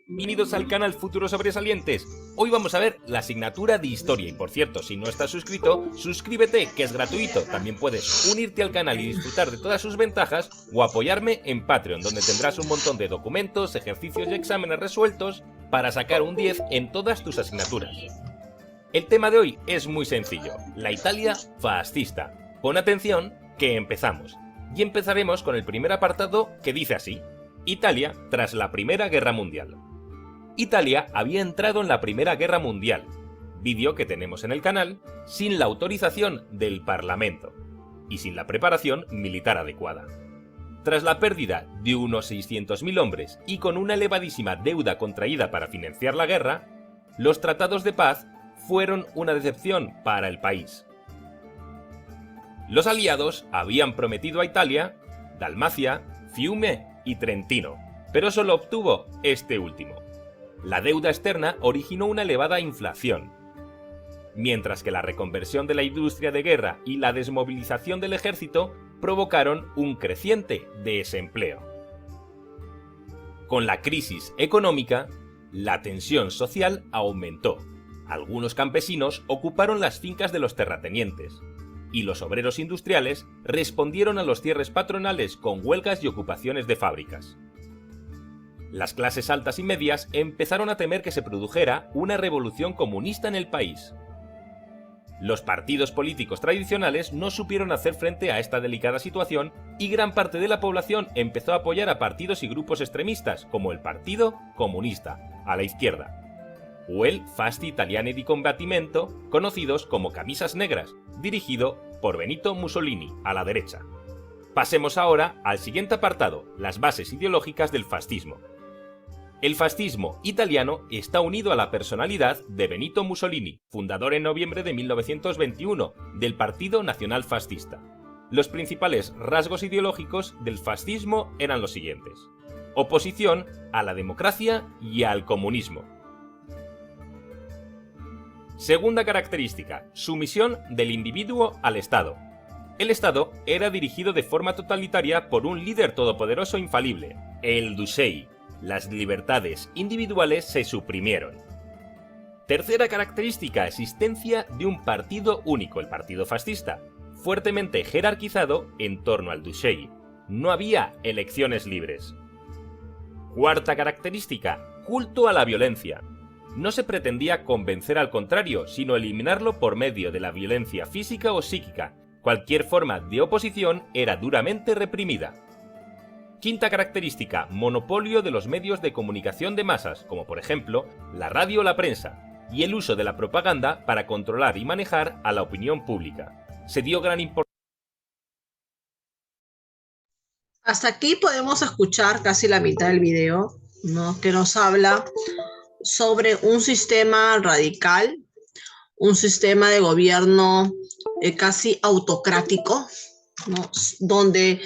Bienvenidos al canal Futuros Sobresalientes. Hoy vamos a ver la asignatura de Historia y, por cierto, si no estás suscrito, suscríbete, que es gratuito. También puedes unirte al canal y disfrutar de todas sus ventajas o apoyarme en Patreon, donde tendrás un montón de documentos, ejercicios y exámenes resueltos para sacar un 10 en todas tus asignaturas. El tema de hoy es muy sencillo, la Italia fascista. Pon atención que empezamos. Y empezaremos con el primer apartado que dice así: Italia tras la Primera Guerra Mundial. Italia había entrado en la Primera Guerra Mundial, vídeo que tenemos en el canal, sin la autorización del Parlamento y sin la preparación militar adecuada. Tras la pérdida de unos 600.000 hombres y con una elevadísima deuda contraída para financiar la guerra, los tratados de paz fueron una decepción para el país. Los aliados habían prometido a Italia Dalmacia, Fiume y Trentino, pero solo obtuvo este último. La deuda externa originó una elevada inflación, mientras que la reconversión de la industria de guerra y la desmovilización del ejército provocaron un creciente desempleo. Con la crisis económica, la tensión social aumentó. Algunos campesinos ocuparon las fincas de los terratenientes, y los obreros industriales respondieron a los cierres patronales con huelgas y ocupaciones de fábricas. Las clases altas y medias empezaron a temer que se produjera una revolución comunista en el país. Los partidos políticos tradicionales no supieron hacer frente a esta delicada situación y gran parte de la población empezó a apoyar a partidos y grupos extremistas como el Partido Comunista, a la izquierda, o el Fasti Italiani di Combattimento, conocidos como Camisas Negras, dirigido por Benito Mussolini, a la derecha. Pasemos ahora al siguiente apartado, las bases ideológicas del fascismo. El fascismo italiano está unido a la personalidad de Benito Mussolini, fundador en noviembre de 1921 del Partido Nacional Fascista. Los principales rasgos ideológicos del fascismo eran los siguientes: oposición a la democracia y al comunismo. Segunda característica, sumisión del individuo al Estado. El Estado era dirigido de forma totalitaria por un líder todopoderoso e infalible, el Ducey. Las libertades individuales se suprimieron. Tercera característica, existencia de un partido único, el partido fascista, fuertemente jerarquizado en torno al Ducey. No había elecciones libres. Cuarta característica, culto a la violencia. No se pretendía convencer al contrario, sino eliminarlo por medio de la violencia física o psíquica. Cualquier forma de oposición era duramente reprimida. Quinta característica, monopolio de los medios de comunicación de masas, como por ejemplo la radio o la prensa, y el uso de la propaganda para controlar y manejar a la opinión pública. Se dio gran importancia. Hasta aquí podemos escuchar casi la mitad del video, ¿no? Que nos habla sobre un sistema radical, un sistema de gobierno casi autocrático, ¿no? Donde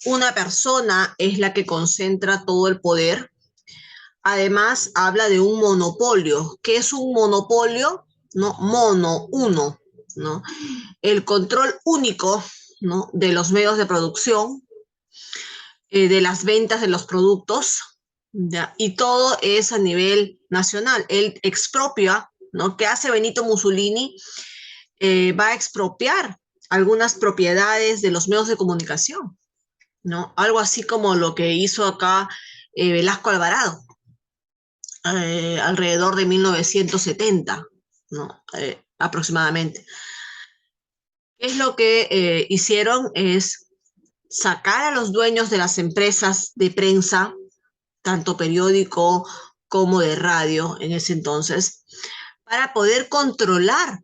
una persona es la que concentra todo el poder. Además, habla de un monopolio. ¿Qué es un monopolio? ¿No? Mono, uno, ¿no? El control único, ¿no? De los medios de producción, de las ventas de los productos, ¿ya? Y todo es a nivel nacional. Él expropia, ¿no? ¿Qué hace Benito Mussolini? Va a expropiar algunas propiedades de los medios de comunicación, ¿no? Algo así como lo que hizo acá Velasco Alvarado, alrededor de 1970, ¿no? Aproximadamente. ¿Qué es lo que hicieron? Es sacar a los dueños de las empresas de prensa, tanto periódico como de radio en ese entonces, para poder controlar,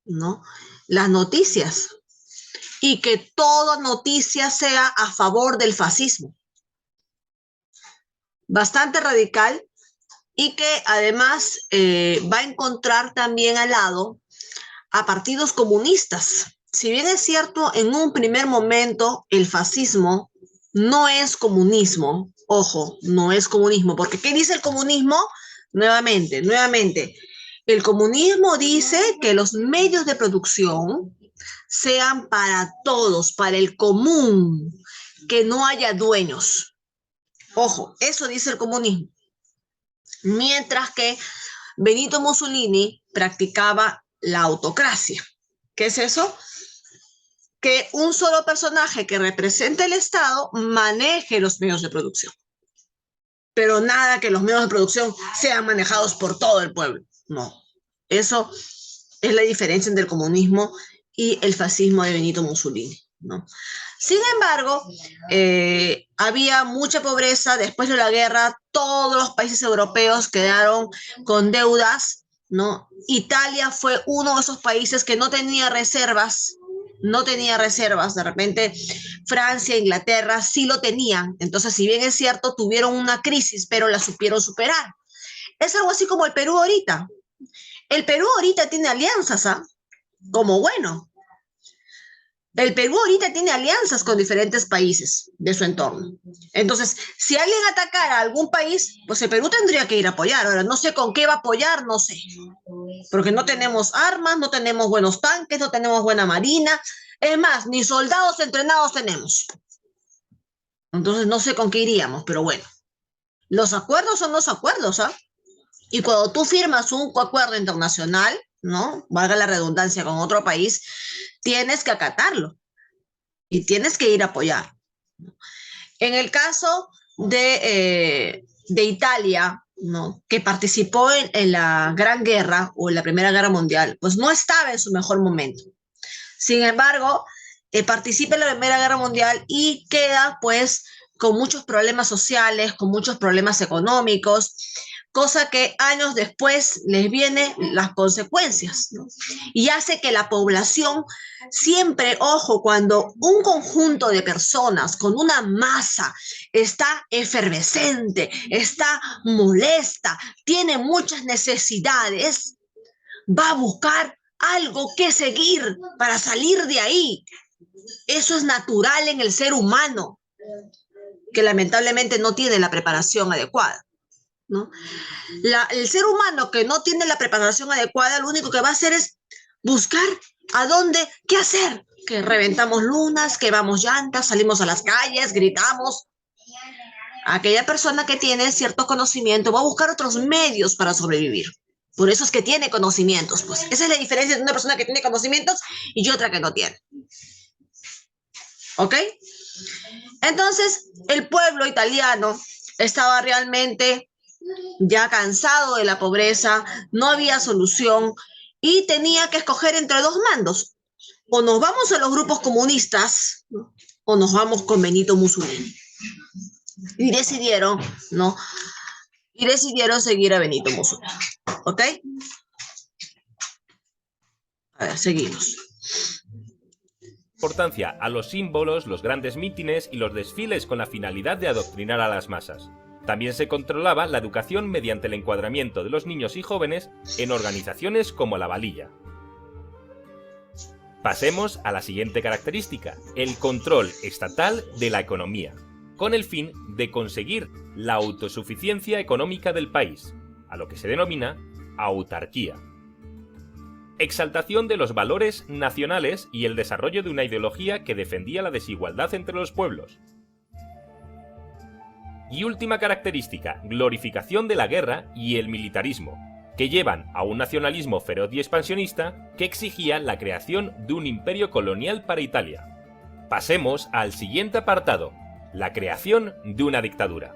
¿no? Las noticias, y que toda noticia sea a favor del fascismo. Bastante radical, y que además va a encontrar también al lado a partidos comunistas. Si bien es cierto, en un primer momento el fascismo no es comunismo, ojo, no es comunismo, porque ¿qué dice el comunismo? Nuevamente, el comunismo dice que los medios de producción sean para todos, para el común, que no haya dueños. Ojo, eso dice el comunismo. Mientras que Benito Mussolini practicaba la autocracia. ¿Qué es eso? Que un solo personaje que represente el Estado maneje los medios de producción. Pero nada que los medios de producción sean manejados por todo el pueblo. No. Eso es la diferencia entre el comunismo y el fascismo de Benito Mussolini, ¿no? Sin embargo, había mucha pobreza. Después de la guerra, todos los países europeos quedaron con deudas, ¿no? Italia fue uno de esos países que no tenía reservas. No tenía reservas. De repente, Francia, Inglaterra sí lo tenían. Entonces, si bien es cierto, tuvieron una crisis, pero la supieron superar. Es algo así como el Perú ahorita. El Perú ahorita tiene alianzas, ¿ah? Como bueno. El Perú ahorita tiene alianzas con diferentes países de su entorno. Entonces, si alguien atacara a algún país, pues el Perú tendría que ir a apoyar. Ahora, no sé con qué va a apoyar, no sé. Porque no tenemos armas, no tenemos buenos tanques, no tenemos buena marina. Es más, ni soldados entrenados tenemos. Entonces, no sé con qué iríamos, pero bueno. Los acuerdos son los acuerdos, ¿ah? Y cuando tú firmas un acuerdo internacional, ¿no? Valga la redundancia, con otro país, tienes que acatarlo y tienes que ir a apoyar. En el caso de Italia, ¿no? Que participó en la Gran Guerra o en la Primera Guerra Mundial, pues no estaba en su mejor momento. Sin embargo, participa en la Primera Guerra Mundial y queda pues con muchos problemas sociales, con muchos problemas económicos, cosa que años después les vienen las consecuencias, ¿no? Y hace que la población siempre, ojo, cuando un conjunto de personas con una masa está efervescente, está molesta, tiene muchas necesidades, va a buscar algo que seguir para salir de ahí. Eso es natural en el ser humano, que lamentablemente no tiene la preparación adecuada, ¿no? El ser humano que no tiene la preparación adecuada, lo único que va a hacer es buscar a dónde, qué hacer. Que reventamos lunas, que vamos llantas, salimos a las calles, gritamos. Aquella persona que tiene cierto conocimiento va a buscar otros medios para sobrevivir. Por eso es que tiene conocimientos. Pues esa es la diferencia de una persona que tiene conocimientos y otra que no tiene. ¿Ok? Entonces, el pueblo italiano estaba realmente ya cansado de la pobreza, no había solución y tenía que escoger entre dos mandos. O nos vamos a los grupos comunistas, ¿no? O nos vamos con Benito Mussolini. Y decidieron, ¿no? Y decidieron seguir a Benito Mussolini. ¿Ok? A ver, seguimos. Importancia a los símbolos, los grandes mítines y los desfiles con la finalidad de adoctrinar a las masas. También se controlaba la educación mediante el encuadramiento de los niños y jóvenes en organizaciones como la Valilla. Pasemos a la siguiente característica, el control estatal de la economía, con el fin de conseguir la autosuficiencia económica del país, a lo que se denomina autarquía. Exaltación de los valores nacionales y el desarrollo de una ideología que defendía la desigualdad entre los pueblos. Y última característica, glorificación de la guerra y el militarismo, que llevan a un nacionalismo feroz y expansionista que exigía la creación de un imperio colonial para Italia. Pasemos al siguiente apartado, la creación de una dictadura.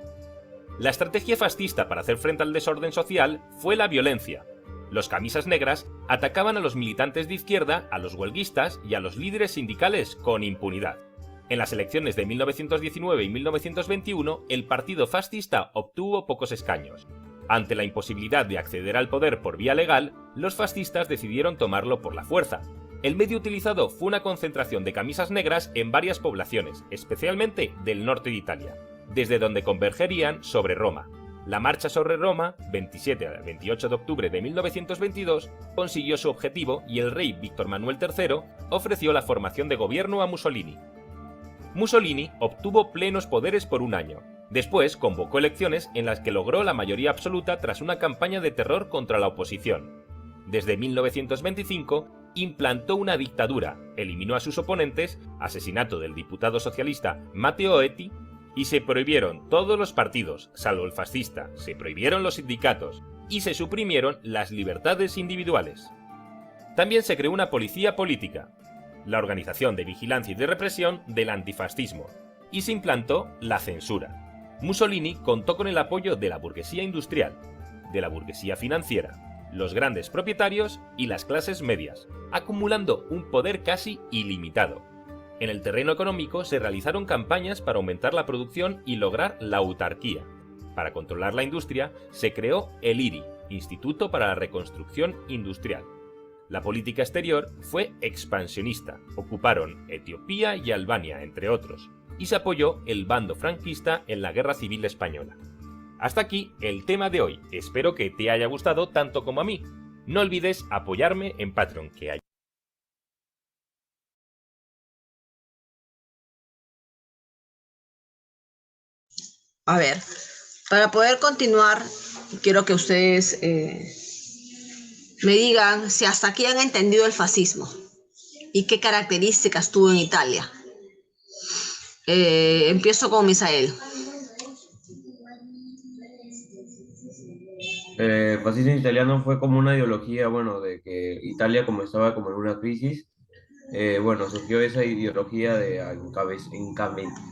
La estrategia fascista para hacer frente al desorden social fue la violencia. Los camisas negras atacaban a los militantes de izquierda, a los huelguistas y a los líderes sindicales con impunidad. En las elecciones de 1919 y 1921, el partido fascista obtuvo pocos escaños. Ante la imposibilidad de acceder al poder por vía legal, los fascistas decidieron tomarlo por la fuerza. El medio utilizado fue una concentración de camisas negras en varias poblaciones, especialmente del norte de Italia, desde donde convergerían sobre Roma. La marcha sobre Roma, 27 al 28 de octubre de 1922, consiguió su objetivo y el rey Víctor Manuel III ofreció la formación de gobierno a Mussolini. Mussolini obtuvo plenos poderes por un año. Después convocó elecciones en las que logró la mayoría absoluta tras una campaña de terror contra la oposición. Desde 1925 implantó una dictadura, eliminó a sus oponentes, asesinato del diputado socialista Matteo Etti, y se prohibieron todos los partidos, salvo el fascista, se prohibieron los sindicatos y se suprimieron las libertades individuales. También se creó una policía política, la Organización de Vigilancia y de Represión del Antifascismo, y se implantó la censura. Mussolini contó con el apoyo de la burguesía industrial, de la burguesía financiera, los grandes propietarios y las clases medias, acumulando un poder casi ilimitado. En el terreno económico se realizaron campañas para aumentar la producción y lograr la autarquía. Para controlar la industria se creó el IRI, Instituto para la Reconstrucción Industrial. La política exterior fue expansionista, ocuparon Etiopía y Albania, entre otros, y se apoyó el bando franquista en la Guerra Civil Española. Hasta aquí el tema de hoy, espero que te haya gustado tanto como a mí. No olvides apoyarme en Patreon, que hay. A ver, para poder continuar, quiero que ustedes me digan si hasta aquí han entendido el fascismo y qué características tuvo en Italia. Empiezo con Misael. El fascismo italiano fue como una ideología, bueno, de que Italia como estaba como en una crisis, bueno, surgió esa ideología de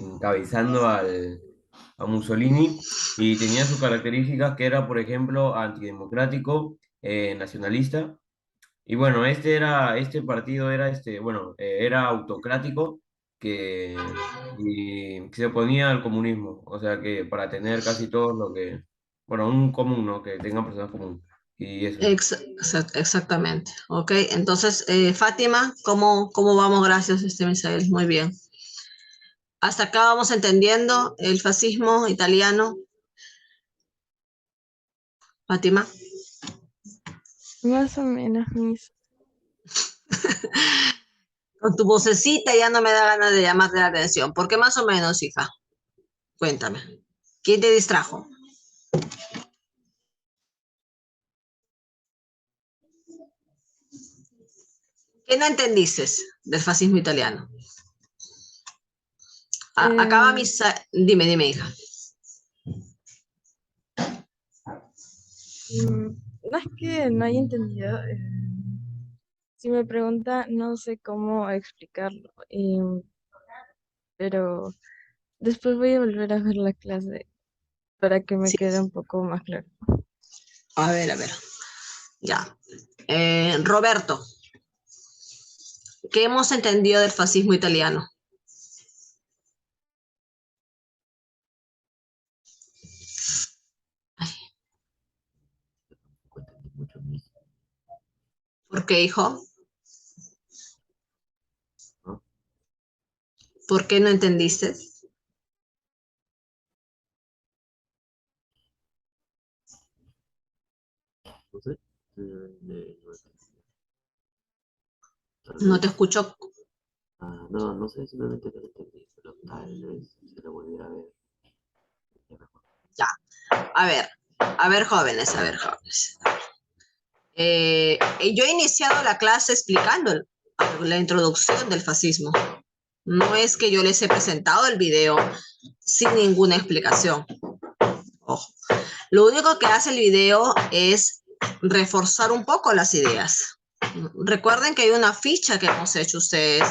encabezando a Mussolini y tenía sus características que era, por ejemplo, antidemocrático, nacionalista. Y bueno, este partido era, bueno, era autocrático y que se oponía al comunismo, o sea que para tener casi todo lo que, bueno, un común, ¿no? Que tengan personas común. Y eso. Exactamente. Ok, entonces, Fátima, ¿cómo vamos? Gracias, Misael. Muy bien. Hasta acá vamos entendiendo el fascismo italiano. Fátima. Más o menos, mis. Con tu vocecita ya no me da ganas de llamarte la atención. ¿Por qué más o menos, hija? Cuéntame. ¿Quién te distrajo? ¿Qué no entendiste del fascismo italiano? Acaba Dime, hija. No es que no haya entendido. Si me pregunta, no sé cómo explicarlo. Pero después voy a volver a ver la clase para que me Sí. quede un poco más claro. A ver. Ya. Roberto, ¿qué hemos entendido del fascismo italiano? ¿Por qué, hijo? ¿Por qué no entendiste? No sé. No te escucho. No sé, simplemente no lo entendí, pero tal vez si lo volviera a ver. Ya. A ver, jóvenes. Yo he iniciado la clase explicando la introducción del fascismo. No es que yo les he presentado el video sin ninguna explicación. Ojo. Lo único que hace el video es reforzar un poco las ideas. Recuerden que hay una ficha que hemos hecho ustedes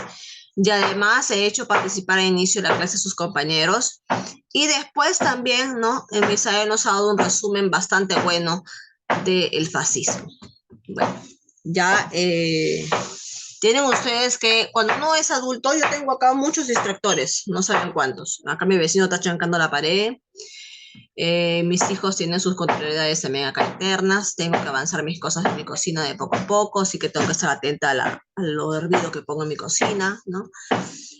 y además he hecho participar al inicio de la clase a sus compañeros y después también, ¿no? Misael nos ha dado un resumen bastante bueno del fascismo. Bueno, ya tienen ustedes que cuando uno es adulto, yo tengo acá muchos distractores, no saben cuántos. Acá mi vecino está chancando la pared. Mis hijos tienen sus contrariedades también acá internas, tengo que avanzar mis cosas en mi cocina de poco a poco, así que tengo que estar atenta a lo hervido que pongo en mi cocina, ¿no?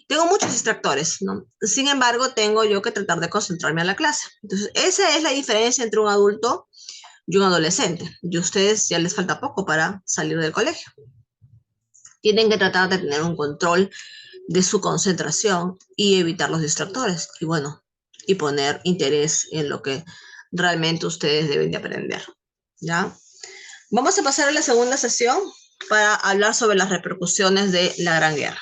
Tengo muchos distractores, ¿no? Sin embargo, tengo yo que tratar de concentrarme a la clase. Entonces, esa es la diferencia entre un adulto y un adolescente. Y a ustedes ya les falta poco para salir del colegio. Tienen que tratar de tener un control de su concentración y evitar los distractores. Y bueno, y poner interés en lo que realmente ustedes deben de aprender. ¿Ya? Vamos a pasar a la segunda sesión para hablar sobre las repercusiones de la Gran Guerra.